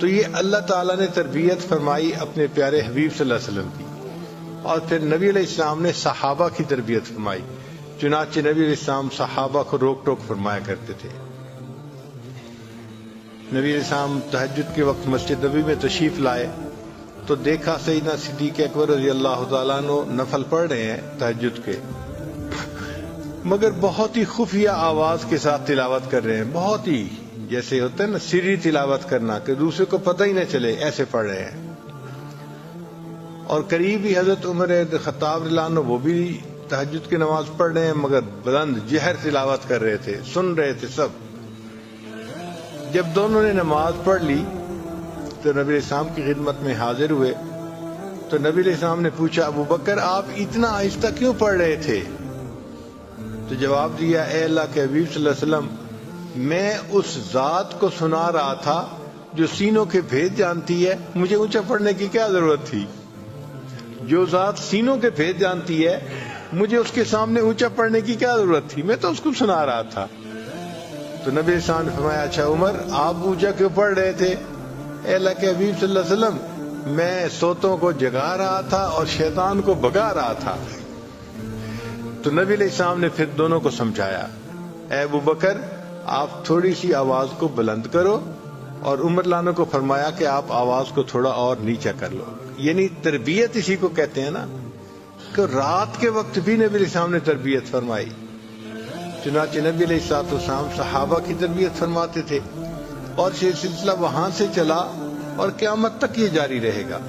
تو یہ اللہ تعالیٰ نے تربیت فرمائی اپنے پیارے حبیب صلی اللہ علیہ وسلم کی، اور پھر نبی علیہ السلام نے صحابہ کی تربیت فرمائی. چنانچہ نبی علیہ السلام صحابہ کو روک ٹوک فرمایا کرتے تھے. نبی علیہ السلام تہجد کے وقت مسجد نبی میں تشریف لائے تو دیکھا سیدنا صدیق اکبر رضی اللہ تعالیٰ عنہ نفل پڑھ رہے ہیں تہجد کے، مگر بہت ہی خفیہ آواز کے ساتھ تلاوت کر رہے ہیں، بہت ہی جیسے ہوتا ہے نا سری تلاوت کرنا کہ دوسرے کو پتہ ہی نہ چلے، ایسے پڑھ رہے ہیں. اور قریب ہی حضرت عمر خطاب رضی اللہ عنہ وہ بھی تہجد کی نماز پڑھ رہے ہیں، مگر بلند جہر تلاوت کر رہے تھے، سن رہے تھے سب. جب دونوں نے نماز پڑھ لی تو نبی علیہ السلام کی خدمت میں حاضر ہوئے تو نبی علیہ السلام نے پوچھا ابو بکر آپ اتنا آہستہ کیوں پڑھ رہے تھے؟ تو جواب دیا اے اللہ کے حبیب صلی اللہ علیہ وسلم میں اس ذات کو سنا رہا تھا جو سینوں کے بھید جانتی ہے، مجھے اونچا پڑھنے کی کیا ضرورت تھی؟ جو ذات سینوں کے بھید جانتی ہے مجھے اس کے سامنے اونچا پڑھنے کی کیا ضرورت تھی؟ میں تو اس کو سنا رہا تھا. تو نبی السلام نے فرمایا اچھا عمر آپ اونچا کیوں پڑھ رہے تھے؟ اے اللہ کے حبیب صلی اللہ علیہ وسلم میں سوتوں کو جگا رہا تھا اور شیطان کو بھگا رہا تھا. تو نبی علیہ السلام نے پھر دونوں کو سمجھایا اے ابو بکر آپ تھوڑی سی آواز کو بلند کرو، اور عمر لانو کو فرمایا کہ آپ آواز کو تھوڑا اور نیچا کر لو. یعنی تربیت اسی کو کہتے ہیں نا کہ رات کے وقت بھی نبی علیہ السلام نے تربیت فرمائی. چنانچہ نبی علیہ السلام صحابہ کی تربیت فرماتے تھے، اور یہ سلسلہ وہاں سے چلا اور قیامت تک یہ جاری رہے گا.